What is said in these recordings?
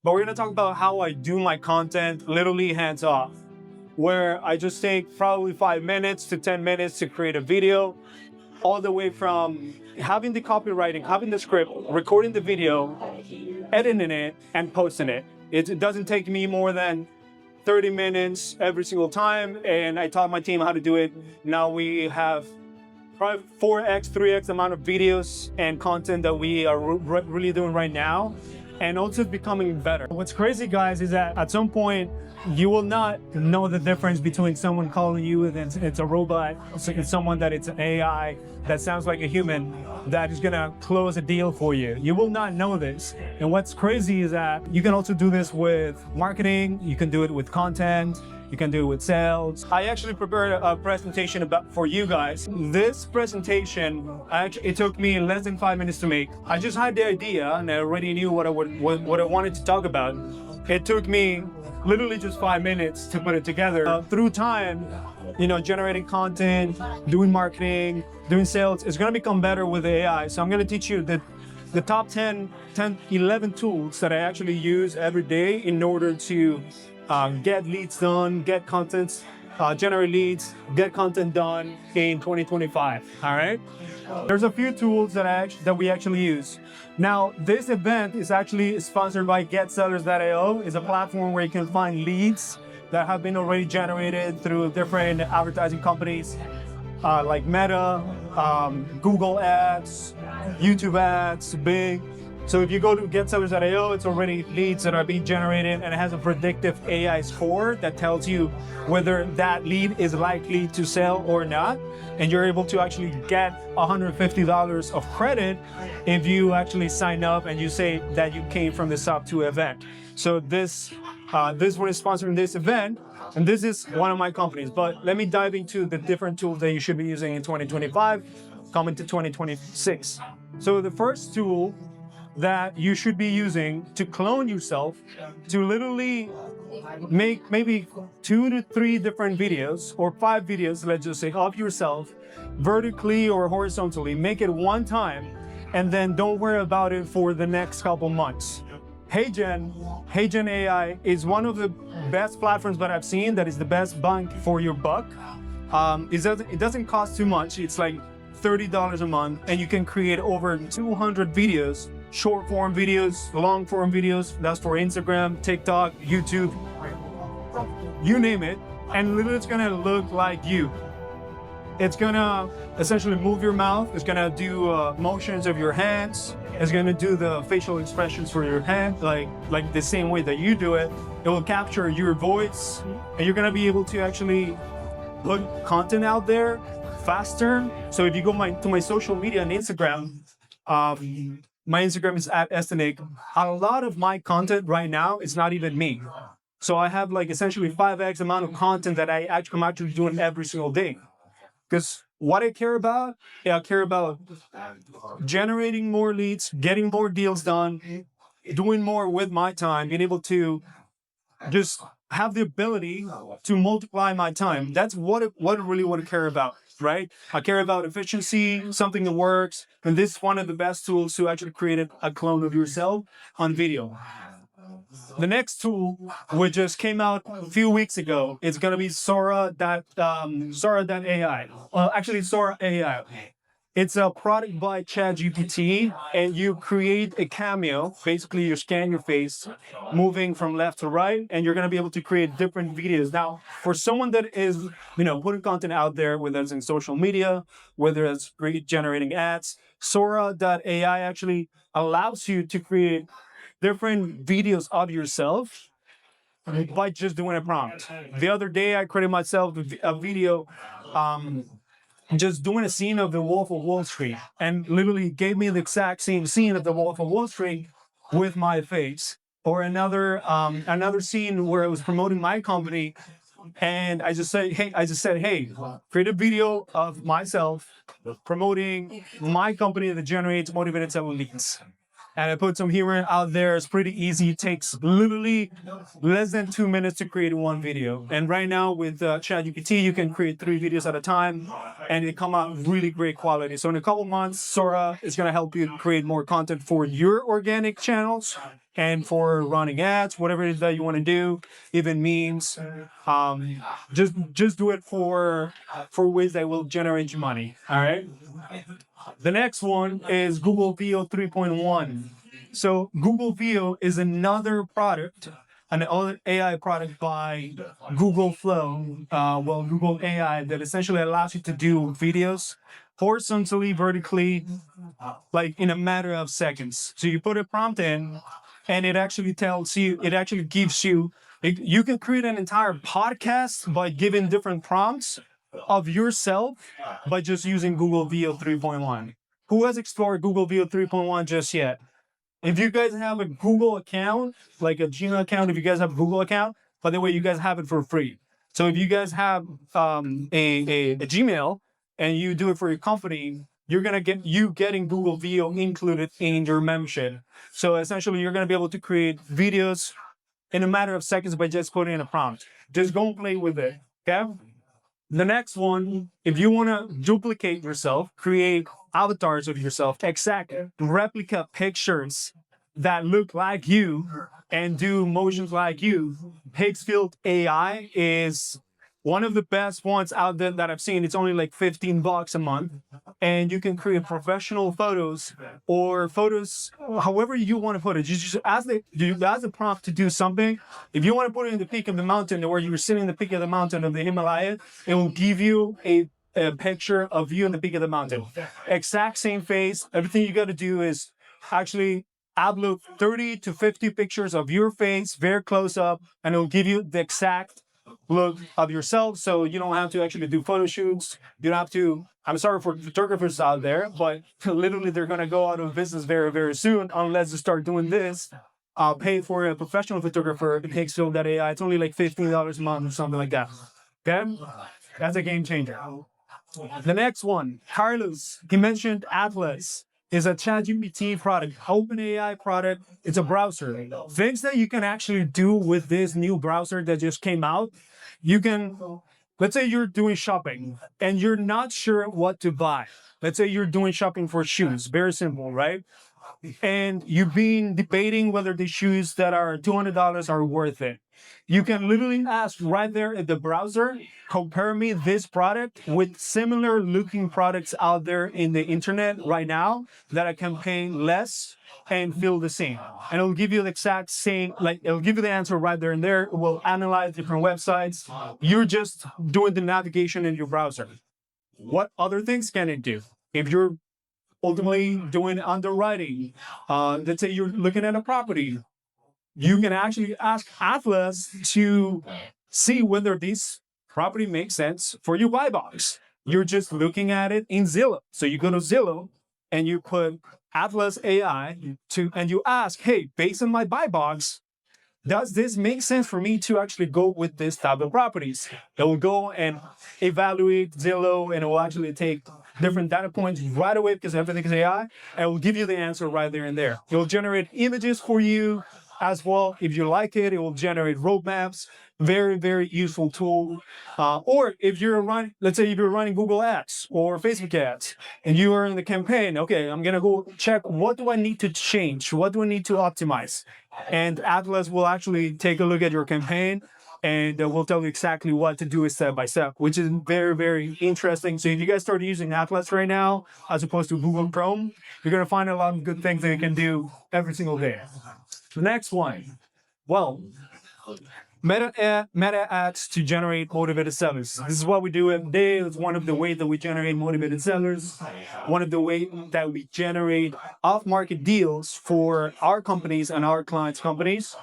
but we're gonna talk about how I do my content literally hands off, where I just take probably 5 minutes to 10 minutes to create a video, all the way from having the copywriting, having the script, recording the video, editing it, and posting it. It doesn't take me more than 30 minutes every single time, and I taught my team how to do it. Now we have probably 4x, 3x amount of videos and content that we are really doing right now, and also becoming better. What's crazy, guys, is that at some point you will not know the difference between someone calling you and it's a robot, it's someone that it's an AI that sounds like a human that is gonna close a deal for you. You will not know this. And what's crazy is that you can also do this with marketing, you can do it with content, you can do it with sales. I actually prepared a presentation for you guys. This presentation, it took me less than 5 minutes to make. I just had the idea and I already knew what I wanted to talk about. It took me literally just 5 minutes to put it together. Through time, generating content, doing marketing, doing sales, it's gonna become better with AI. So I'm gonna teach you the top 11 tools that I actually use every day in order to get leads done, get content, generate leads, get content done in 2025, all right? There's a few tools that we actually use. Now, this event is actually sponsored by GetSellers.io. It's a platform where you can find leads that have been already generated through different advertising companies like Meta, Google Ads, YouTube Ads, Bing. So if you go to GetSellers.io, it's already leads that are being generated, and it has a predictive AI score that tells you whether that lead is likely to sell or not. And you're able to actually get $150 of credit if you actually sign up and you say that you came from the SOP2 event. So this one is sponsoring this event, and this is one of my companies. But let me dive into the different tools that you should be using in 2025, coming to 2026. So the first tool that you should be using to clone yourself, to literally make maybe 2 to 3 different videos or 5 videos, let's just say, of yourself, vertically or horizontally. Make it one time, and then don't worry about it for the next couple months. HeyGen AI is one of the best platforms that I've seen that is the best bang for your buck. It doesn't cost too much. It's like $30 a month, and you can create over 200 videos, short form videos, long form videos. That's for Instagram, TikTok, YouTube, you name it. And literally it's gonna look like you. It's gonna essentially move your mouth. It's gonna do motions of your hands. It's gonna do the facial expressions for your hand, like the same way that you do it. It will capture your voice, and you're gonna be able to actually put content out there faster. So if you go to my social media on Instagram, my Instagram is @Estenik. A lot of my content right now is not even me. So I have like essentially 5x amount of content that I'm actually doing every single day. Because what I care about generating more leads, getting more deals done, doing more with my time, being able to just have the ability to multiply my time. That's what I really want to care about. Right? I care about efficiency, something that works, and this is one of the best tools to actually create a clone of yourself on video. The next tool, which just came out a few weeks ago, is going to be Sora.ai. Well, actually, Sora AI. It's a product by ChatGPT, and you create a cameo. Basically, you scan your face, moving from left to right, and you're going to be able to create different videos. Now, for someone that is, putting content out there, whether it's in social media, whether it's generating ads, Sora.ai actually allows you to create different videos of yourself by just doing a prompt. The other day, I created myself a video, just doing a scene of the Wolf of Wall Street, and literally gave me the exact same scene of the Wolf of Wall Street with my face. Or another scene where I was promoting my company, and I just said, hey, create a video of myself promoting my company that generates motivated seller leads. And I put some humor out there. It's pretty easy. It takes literally less than 2 minutes to create one video. And right now with ChatGPT, you can create 3 videos at a time, and it come out really great quality. So in a couple months, Sora is going to help you create more content for your organic channels and for running ads, whatever it is that you want to do, even memes. Just do it for ways that will generate you money. All right. The next one is Google VO 3.1. So Google VO is another product, an AI product by Google Flow, Google AI, that essentially allows you to do videos horizontally, vertically, like in a matter of seconds. So you put a prompt in, and it actually tells you, it actually gives you, you can create an entire podcast by giving different prompts of yourself by just using Google VO 3.1. Who has explored Google VO 3.1 just yet? If you guys have a Google account, like a Gmail account, if you guys have a Google account, by the way, you guys have it for free. So if you guys have a Gmail and you do it for your company, you're gonna get getting Google VO included in your membership. So essentially, you're gonna be able to create videos in a matter of seconds by just putting in a prompt. Just go and play with it. Okay. The next one, if you want to duplicate yourself, create avatars of yourself, exact replica pictures that look like you and do motions like you, Higgsfield AI is one of the best ones out there that I've seen. It's only like $15 a month, and you can create professional photos or photos however you want to put it. You just ask the prompt to do something. If you want to put it in the peak of the mountain, or you're sitting in the peak of the mountain of the Himalaya, it will give you a picture of you in the peak of the mountain. Exact same face. Everything you got to do is actually upload 30 to 50 pictures of your face, very close up, and it will give you the exact look of yourself. So you don't have to actually do photo shoots. You don't have to, I'm sorry for photographers out there, but literally they're going to go out of business very, very soon unless you start doing this. Pay for a professional photographer. It takes AI. It's only like $15 a month or something like that. Okay? That's a game changer. The next one, Carlos, he mentioned Atlas is a ChatGPT product, OpenAI product. It's a browser. Things that you can actually do with this new browser that just came out, you can, let's say you're doing shopping and you're not sure what to buy. Let's say you're doing shopping for shoes, very simple, right? And you've been debating whether the shoes that are $200 are worth it. You can literally ask right there in the browser, compare me this product with similar looking products out there in the internet right now that I can pay less and feel the same. And it'll give you the exact same, like it'll give you the answer right there and there. It will analyze different websites. You're just doing the navigation in your browser. What other things can it do? If you're ultimately doing underwriting, let's say you're looking at a property, you can actually ask Atlas to see whether this property makes sense for your buy box. You're just looking at it in Zillow. So you go to Zillow and you put Atlas AI and you ask, hey, based on my buy box, does this make sense for me to actually go with this type of properties? It will go and evaluate Zillow, and it will actually take different data points right away because everything is AI, and it will give you the answer right there and there. It will generate images for you as well. If you like it, it will generate roadmaps. Very, very useful tool. Or if you're running, let's say if you're running Google ads or Facebook ads and you are in the campaign, okay, I'm going to go check what do I need to change? What do I need to optimize? And Atlas will actually take a look at your campaign and will tell you exactly what to do step by step, which is very, very interesting. So if you guys start using Atlas right now, as opposed to Google Chrome, you're going to find a lot of good things that you can do every single day. The next one, well, meta ads to generate motivated sellers. This is what we do every day. It's one of the ways that we generate motivated sellers. One of the ways that we generate off-market deals for our companies and our clients' companies.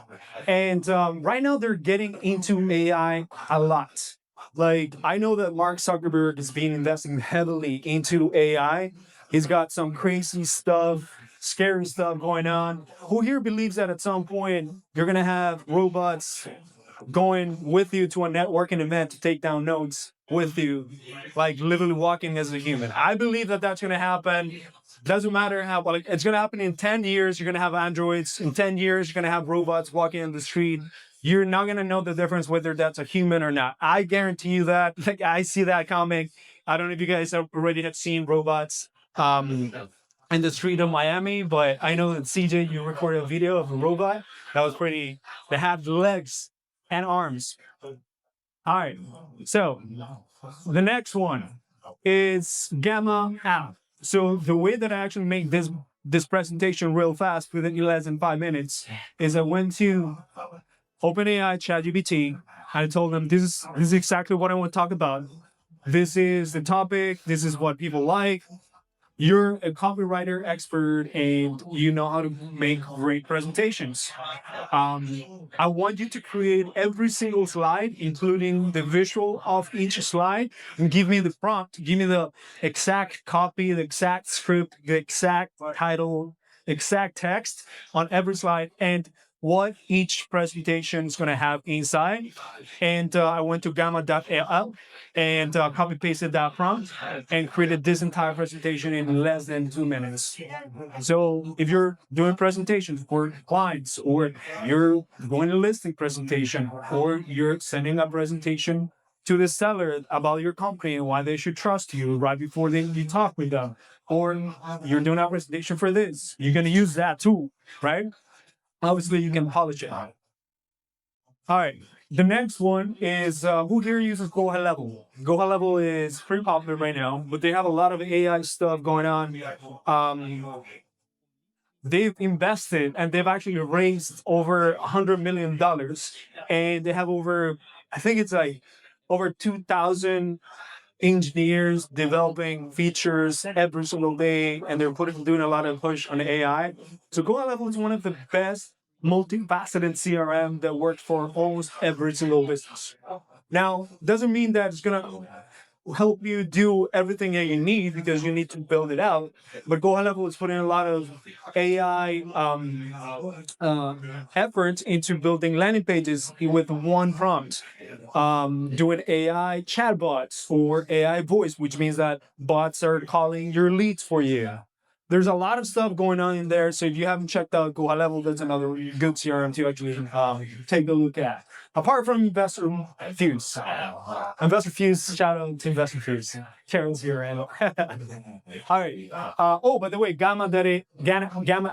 And right now they're getting into AI a lot. Like, I know that Mark Zuckerberg has been investing heavily into AI. He's got some crazy stuff, scary stuff going on. Who here believes that at some point you're going to have robots going with you to a networking event to take down notes with you, like literally walking as a human? I believe that that's going to happen. Doesn't matter how, well, it's going to happen in 10 years. You're going to have androids. In 10 years, you're going to have robots walking in the street. You're not going to know the difference whether that's a human or not. I guarantee you that. Like, I see that coming. I don't know if you guys already have seen robots. And in the street of Miami, but I know that CJ, you recorded a video of a robot that was pretty. They have legs and arms. All right. So the next one is Gamma app. So the way that I actually make this presentation real fast within less than 5 minutes is I went to OpenAI ChatGPT and I told them this is exactly what I want to talk about. This is the topic. This is what people like. You're a copywriter expert and you know how to make great presentations. I want you to create every single slide, including the visual of each slide, and give me the prompt, give me the exact copy, the exact script, the exact title, exact text on every slide, and what each presentation is going to have inside. And I went to gamma.al and copy pasted that prompt and created this entire presentation in less than 2 minutes. So if you're doing presentations for clients, or you're doing a listing presentation, or you're sending a presentation to the seller about your company and why they should trust you right before you talk with them, or you're doing a presentation for this, you're going to use that tool, right? Obviously, you can polish it. All right. The next one is who here uses Go High Level? Go High Level is pretty popular right now, but they have a lot of AI stuff going on. They've invested and they've actually raised over $100 million, and they have over, I think it's like over 2,000 engineers developing features every single day, and they're doing a lot of push on AI. So Go High Level is one of the best multifaceted CRM that works for almost every single business. Now, doesn't mean that it's gonna help you do everything that you need, because you need to build it out. But Go High Level is putting a lot of AI efforts into building landing pages with one prompt, doing AI chatbots or AI voice, which means that bots are calling your leads for you. There's a lot of stuff going on in there. So if you haven't checked out Go High Level, that's another good CRM to actually take a look at. Apart from Investor Fuse. Investor Fuse, shout out to Investor Fuse. Karen's here. And all right. Oh, by the way, Gamma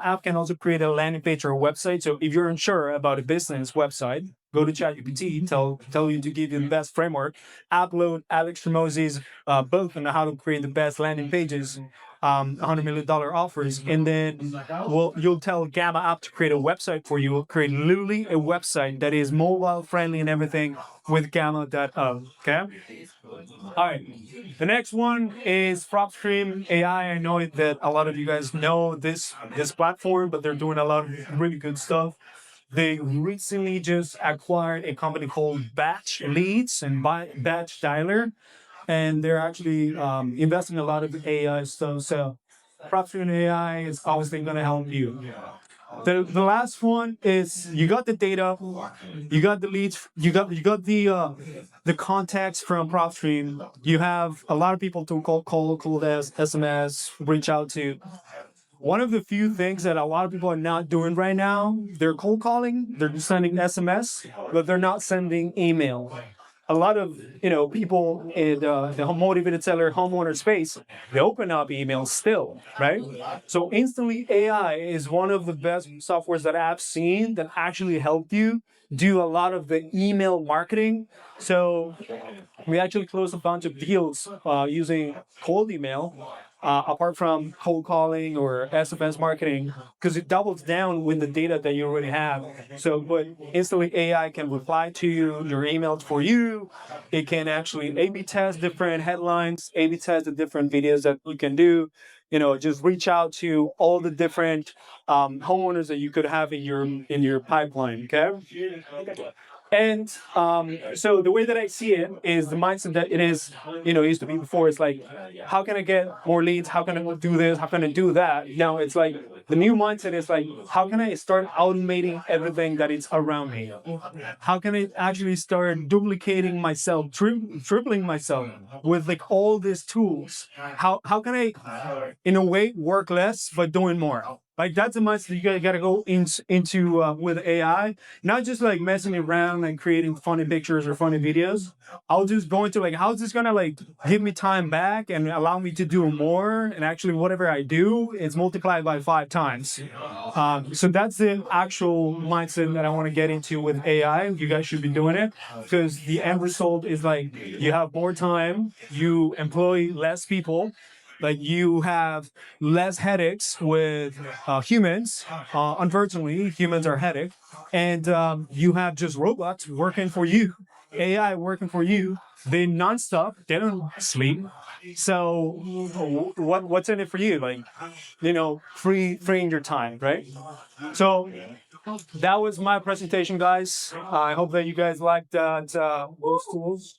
app can also create a landing page or a website. So if you're unsure about a business website, go to ChatGPT, tell you to give you the best framework. Upload Alex Tremosi's book on how to create the best landing pages, $100 million offers, and then you'll tell Gamma app to create a website for you. We'll create literally a website that is mobile friendly and everything with Gamma.o. Okay. All right. The next one is PropStream AI. I know that a lot of you guys know this platform, but they're doing a lot of really good stuff. They recently just acquired a company called Batch Leads and Batch Dialer, and they're actually investing a lot of AI stuff. So PropStream AI is obviously going to help you. The last one is you got the data, you got the leads, you got the contacts from PropStream. You have a lot of people to call, SMS, reach out to. One of the few things that a lot of people are not doing right now, they're cold calling, they're just sending SMS, but they're not sending email. A lot of people in the motivated seller homeowner space, they open up emails still, right? So Instantly AI is one of the best softwares that I've seen that actually help you do a lot of the email marketing. So we actually closed a bunch of deals using cold email, apart from cold calling or SMS marketing, because it doubles down with the data that you already have. So, but Instantly AI can reply to your emails for you. It can actually A/B test different headlines, A/B test the different videos that you can do. Just reach out to all the different homeowners that you could have in your pipeline. Okay. And so the way that I see it is the mindset that it is, used to be before. It's like, how can I get more leads? How can I do this? How can I do that? Now it's like the new mindset is like, how can I start automating everything that is around me? How can I actually start duplicating myself, tripling myself with like all these tools? How can I, in a way, work less but doing more? Like that's a must that you gotta go into with AI, not just like messing around and creating funny pictures or funny videos. I'll just go into like how's this gonna like give me time back and allow me to do more, and actually whatever I do is multiplied by 5 times. So that's the actual mindset that I want to get into with AI. You guys should be doing it because the end result is like you have more time, you employ less people, like you have less headaches with humans. Unfortunately, humans are headache, and you have just robots working for you, AI working for you. They nonstop. They don't sleep. So what's in it for you? Like freeing your time, right? So that was my presentation, guys. I hope that you guys liked those tools.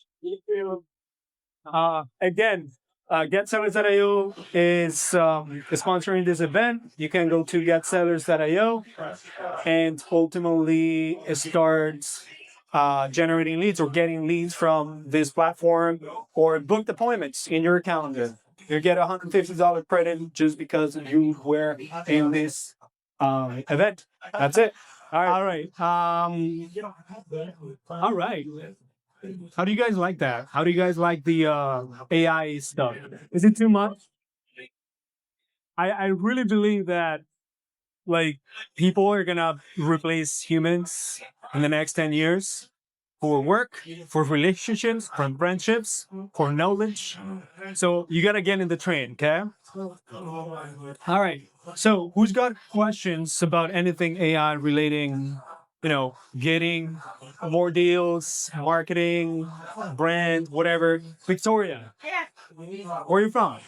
Again, GetSellers.io is sponsoring this event. You can go to GetSellers.io and ultimately start generating leads or getting leads from this platform or book appointments in your calendar. You get a $150 credit just because you were in this event. That's it. All right. All right. How do you guys like that? How do you guys like the AI stuff? Is it too much? I really believe that like people are gonna replace humans in the next 10 years for work, for relationships, for friendships, for knowledge. So you gotta get in the train, okay? All right. So who's got questions about anything AI relating, getting more deals, marketing, brand, whatever? Victoria, where are you from?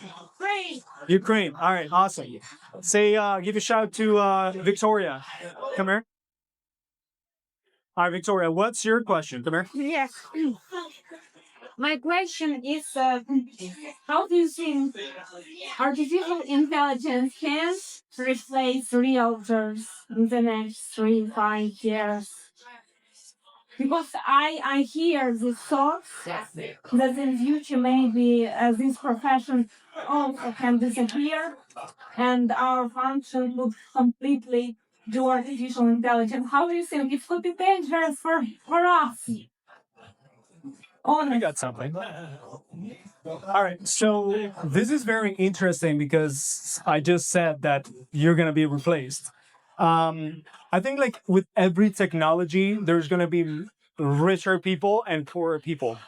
Ukraine. All right, awesome. Say, give a shout to Victoria. Come here. All right, Victoria, what's your question? Come here. Yes. My question is, how do you think artificial intelligence can replace realtors in the next 3, 5 years? Because I hear the thoughts that in future maybe this profession also can disappear and our function would completely do artificial intelligence. How do you think it could be dangerous for us? I got something. All right, so this is very interesting because I just said that you're gonna be replaced. I think like with every technology, there's gonna be richer people and poorer people.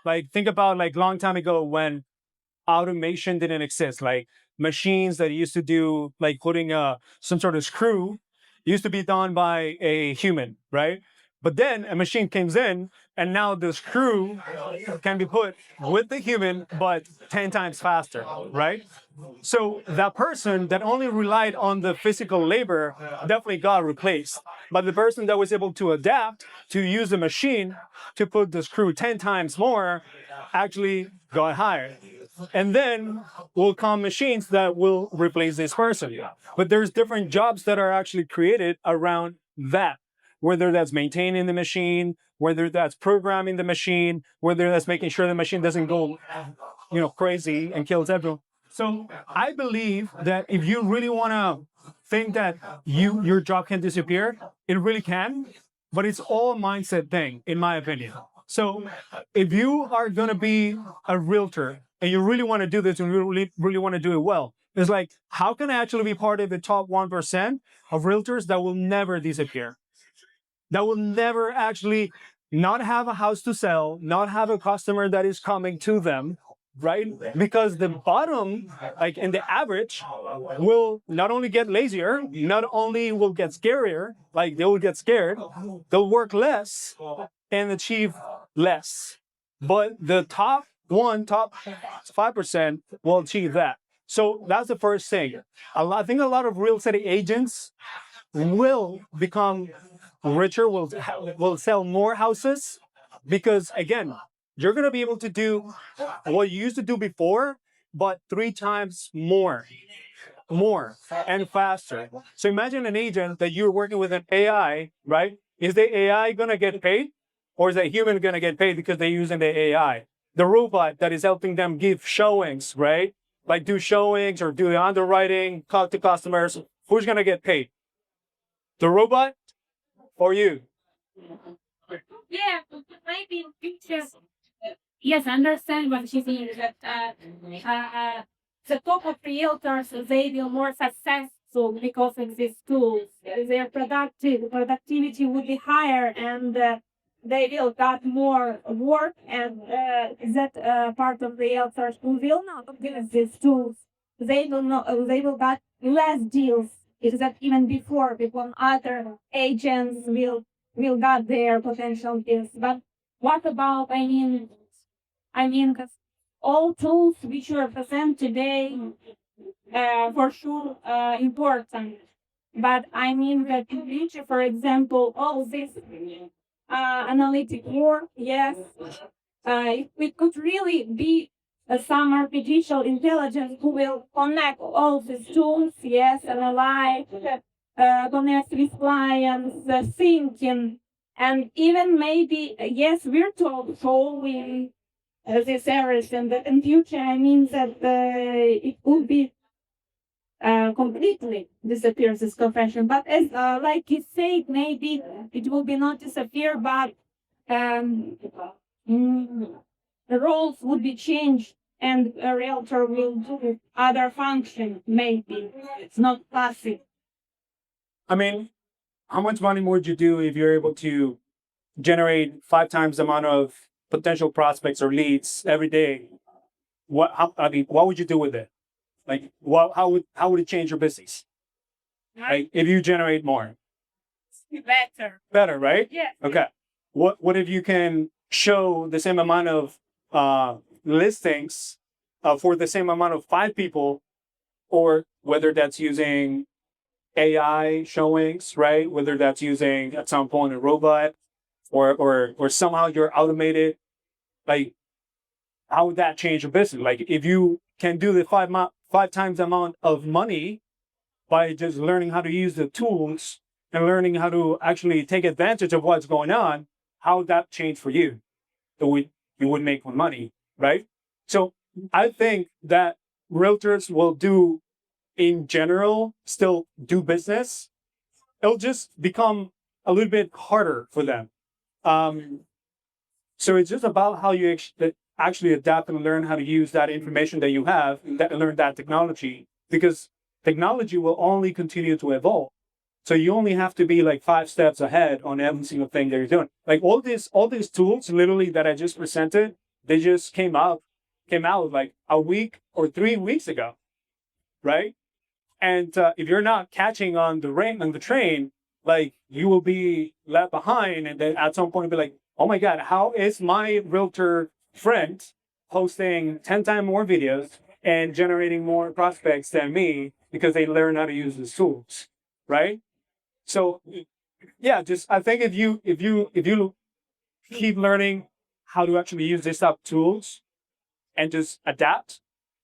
Like think about like long time ago when automation didn't exist. Like machines that used to do like putting some sort of screw used to be done by a human, right? But then a machine comes in, and now the screw can be put with the human, but 10 times faster, right? So that person that only relied on the physical labor definitely got replaced. But the person that was able to adapt to use the machine to put the screw 10 times more actually got hired. And then will come machines that will replace this person. But there's different jobs that are actually created around that, whether that's maintaining the machine, whether that's programming the machine, whether that's making sure the machine doesn't go, crazy and kills everyone. So I believe that if you really want to think that your job can disappear, it really can, but it's all a mindset thing, in my opinion. So if you are going to be a realtor and you really want to do this and you really want to do it well, it's like, how can I actually be part of the top 1% of realtors that will never disappear? That will never actually not have a house to sell, not have a customer that is coming to them, right? Because the bottom, like in the average, will not only get lazier, not only will get scarier, like they will get scared, they'll work less and achieve less. But the top 5% will achieve that. So that's the first thing. I think a lot of real estate agents will become richer, will sell more houses because again, you're gonna be able to do what you used to do before, but 3 times more and faster. So imagine an agent that you're working with an AI, right? Is the AI gonna get paid, or is the human gonna get paid because they're using the AI? The robot that is helping them give showings, right? Like do showings or do the underwriting, talk to customers. who's gonna get paid? The robot or you? Yeah, maybe in future. Yes, I understand what she's saying. That the top of realtors they will more successful because of these tools. Their productivity would be higher, and they will got more work. And that part of realtors who will not use these tools, they will not. They will got less deals. Is that even before other agents will got their potential deals, but what about, all tools which you represent today, for sure, important. But I mean that in future, for example, all this analytic work, yes, it could really be some artificial intelligence who will connect all these tools, yes, analyze, connect with clients, thinking, and even maybe, yes, virtual solving these areas. And that in future, I mean that it will be completely disappear this profession. But as like you said, maybe it will be not disappear, but um, mm, the roles would be changed, and a realtor will do other function. Maybe it's not classic. I mean, how much money would you do if you're able to generate 5 times the amount of potential prospects or leads every day? I mean, what would you do with it? Like, how would it change your business? Like, if you generate more, better, right? Yeah. Okay. What if you can show the same amount of listings for the same amount of 5 people, or whether that's using AI showings, right? Whether that's using at some point a robot, or somehow you're automated. Like, how would that change your business? Like, if you can do the 5 times amount of money by just learning how to use the tools and learning how to actually take advantage of what's going on, how would that change for you? You would make more money, right? So I think that realtors will do, in general, still do business. It'll just become a little bit harder for them. Um, so it's just about how you actually adapt and learn how to use that information that you have, and learn that technology, because technology will only continue to evolve. So you only have to be like 5 steps ahead on every single thing that you're doing. Like all these tools, literally, that I just presented, they just came out like a week or 3 weeks ago, right? And if you're not catching on the train, like, you will be left behind, and then at some point be like, oh my god, how is my realtor friend posting 10 times more videos and generating more prospects than me because they learn how to use these tools, right? So yeah, just I think if you keep learning how to actually use these type of tools and just adapt,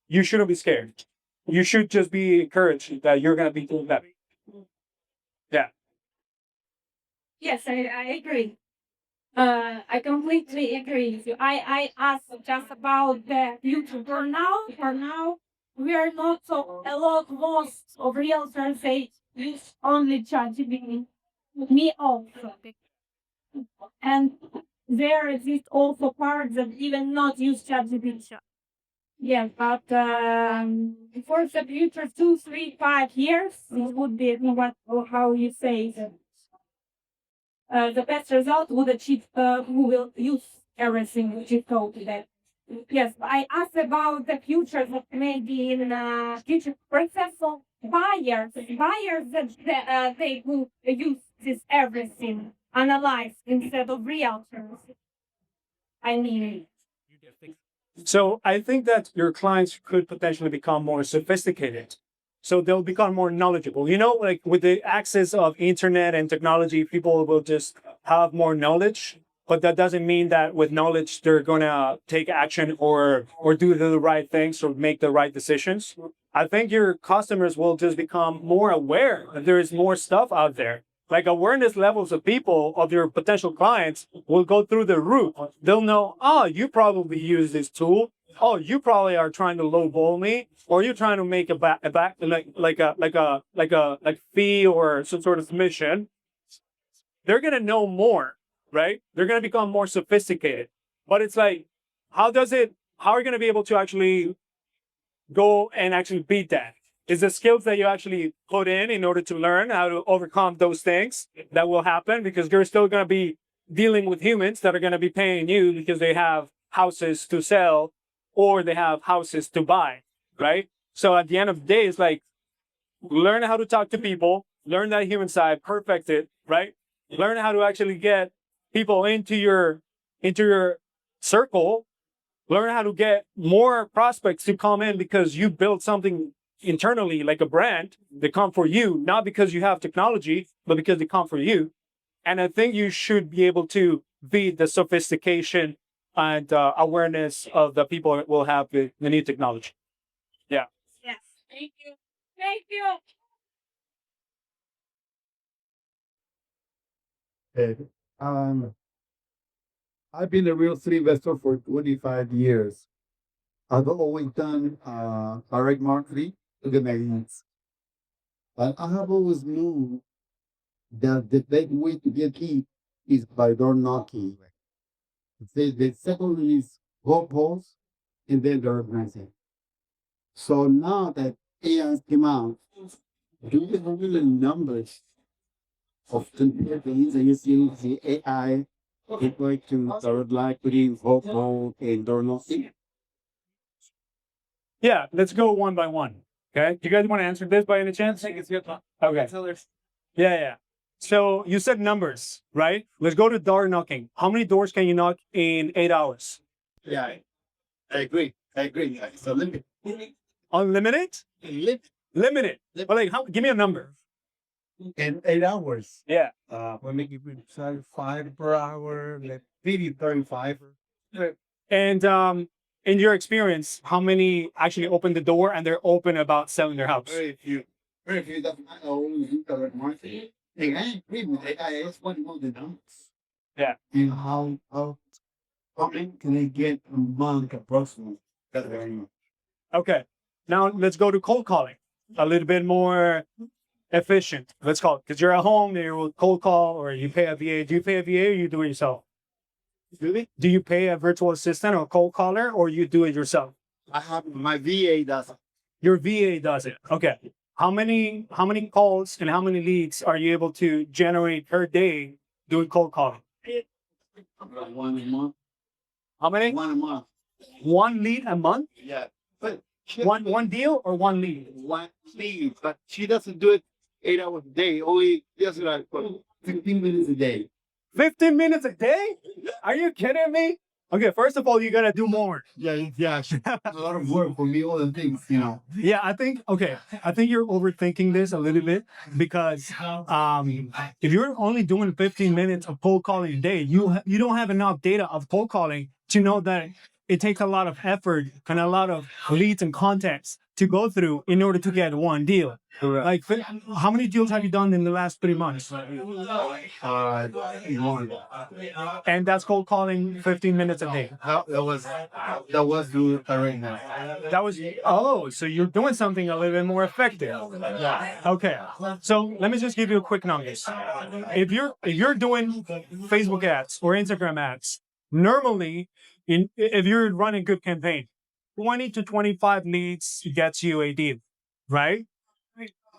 you shouldn't be scared. You should just be encouraged that you're gonna be doing that. Yeah. Yes, I agree. I completely agree with you. I asked just about the future. For now, we are not so a lot most of realtors say use only ChatGPT. Me also. And there exist also parts that even not use ChatGPT. Yeah, but for the future 2, 3, 5 years, it would be what or how you say the best result would achieve who will use everything which is code that. Yes, I asked about the future that maybe in future. For example, buyers that they will use this everything analyze instead of realtors. I mean, So I think that your clients could potentially become more sophisticated. So they'll become more knowledgeable. You know, like with the access of internet and technology, people will just have more knowledge. But that doesn't mean that with knowledge they're gonna take action or do the right things or make the right decisions. I think your customers will just become more aware that there is more stuff out there. Like, awareness levels of people, of your potential clients, will go through the roof. They'll know, oh, you probably use this tool. oh, you probably are trying to lowball me, or you're trying to make a back like fee or some sort of commission. They're gonna know more, right? They're gonna become more sophisticated. But it's like, how does it? How are you gonna be able to actually go and actually beat that? Is the skills that you actually put in order to learn how to overcome those things that will happen, because you're still gonna be dealing with humans that are gonna be paying you because they have houses to sell or they have houses to buy, right? So at the end of the day, it's like, learn how to talk to people, learn that human side, perfect it, right? Learn how to actually get people into your circle, learn how to get more prospects to come in because you built something internally like a brand. They come for you, not because you have technology, but because they come for you. And I think you should be able to beat the sophistication and awareness of the people that will have the new technology. Yeah. Yes. Thank you. Thank you. Hey, um, I've been a real estate investor for 25 years. I've always done direct marketing to the magazines. But I have always known that the best way to get lead is by door knocking. The second one is go post and then the organizing. So now that AI came out, do you have really numbers of companies that using the AI equate to direct marketing, go post, and door knocking? Yeah, let's go one by one. Okay. Do you guys want to answer this by any chance? Okay. Yeah, yeah. So you said numbers, right? Let's go to door knocking. How many doors can you knock in 8 hours? Yeah, I agree. I agree. It's a limit. Unlimited? Limit Limited. But like, how? Give me a number. in 8 hours. Yeah. We're making 5 per hour, like maybe 35. And in your experience, how many actually open the door and they're open about selling their house? Very few that I always do direct marketing. And I agree with AI. It's one of the numbers. Yeah. And how many can they get a month approximately? That's very much. Okay. Now let's go to cold calling. A little bit more efficient. Let's call it, because you're at home, you will cold call or you pay a VA. Do you pay a VA or you do it yourself? Really? Do you pay a virtual assistant or cold caller or you do it yourself? I have my VA does. Your VA does it. Okay. How many calls and how many leads are you able to generate per day doing cold calling? About 1 a month. How many? 1 a month. One lead a month? Yeah. But she One deal or one lead? one lead, but she doesn't do it 8 hours a day. Only just like 15 minutes a day. 15 minutes a day? Are you kidding me? Okay, first of all, you gotta do more. Yeah. She a lot of work for me, all the things. Yeah, I think you're overthinking this a little bit because if you're only doing 15 minutes of cold calling a day, you don't have enough data of cold calling to know that it takes a lot of effort and a lot of leads and contacts to go through in order to get one deal. Correct. Like, how many deals have you done in the last 3 months? One. And that's cold calling 15 minutes a day. That was the arena. That was, oh, so you're doing something a little bit more effective. Okay. So let me just give you a quick numbers. If you're doing Facebook ads or Instagram ads, normally if you're running good campaign, 20 to 25 leads gets you a deal, right?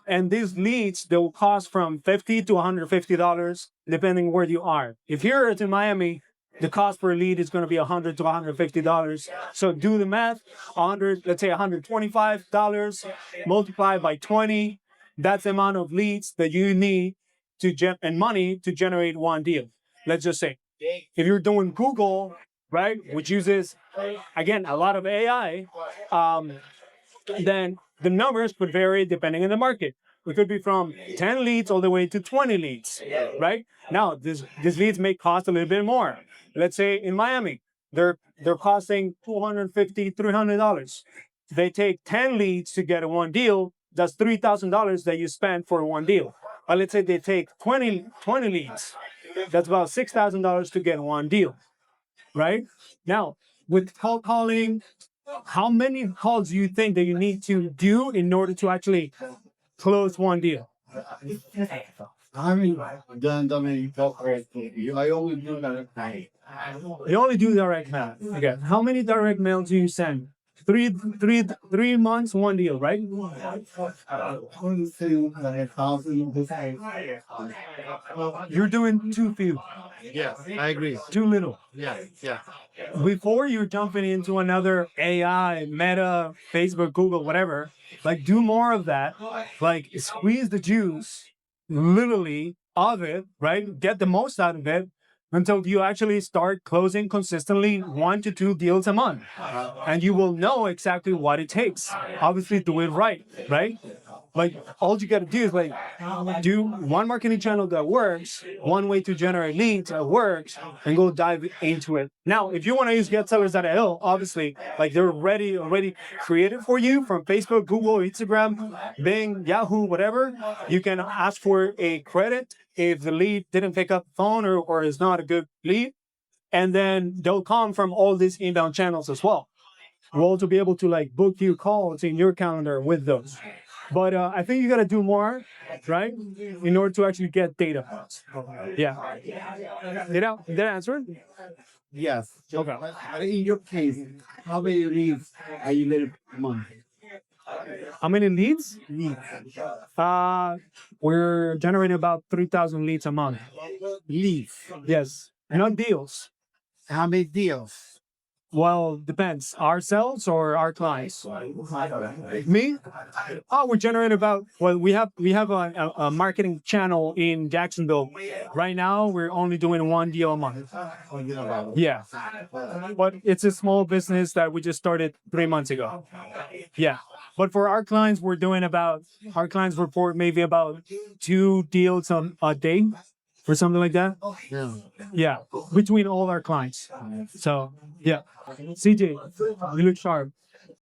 And these leads, they will cost from $50 to $150 depending where you are. If you're in Miami, the cost per lead is going to be $100 to $150. So do the math. 100, let's say $125 multiplied by 20. That's the amount of leads that you need and money to generate one deal. Let's just say if you're doing Google, right, which uses again a lot of AI, then the numbers could vary depending on the market. It could be from 10 leads all the way to 20 leads, right? Now, these leads may cost a little bit more. Let's say in Miami, they're costing $250, $300. They take 10 leads to get one deal. That's $3,000 that you spend for one deal. But let's say they take 20 leads. That's about $6,000 to get one deal, right? Now, with cold calling, How many calls do you think that you need to do in order to actually close one deal? I haven't done that many corporate. I only do that. You only do direct mail. Okay. How many direct mail do you send? Three months, one deal, right? I only say like 1,000. You're doing too few, Yes, I agree. too little. Yeah, yeah. Before you're jumping into another AI, Meta, Facebook, Google, whatever, like do more of that. Like squeeze the juice, literally, of it, right? Get the most out of it until you actually start closing consistently 1 to 2 deals a month. And you will know exactly what it takes. Obviously, do it right, right? Like all you gotta do is like do one marketing channel that works, one way to generate leads that works, and go dive into it. Now, if you want to use GetSellers.io, obviously, like they're already created for you from Facebook, Google, Instagram, Bing, Yahoo, whatever. You can ask for a credit if the lead didn't pick up the phone or is not a good lead, and then they'll come from all these inbound channels as well. We'll also be able to like book you calls in your calendar with those. But I think you got to do more, right, in order to actually get data points. Yeah. Did I answer it? Yes. Okay. But in your case, how many leads are you getting a month? How many leads? Leads. We're generating about 3,000 leads a month. Leads. Yes. Not deals. How many deals? Well, depends. Ourselves or our clients? Me? Oh, we're generating about. Well, we have a marketing channel in Jacksonville. Right now, we're only doing 1 deal a month. Yeah, but it's a small business that we just started 3 months ago. Yeah, but for our clients, we're doing about. Our clients report maybe about 2 deals a day, or something like that. Yeah. Yeah, between all our clients. So yeah, CJ, you look sharp.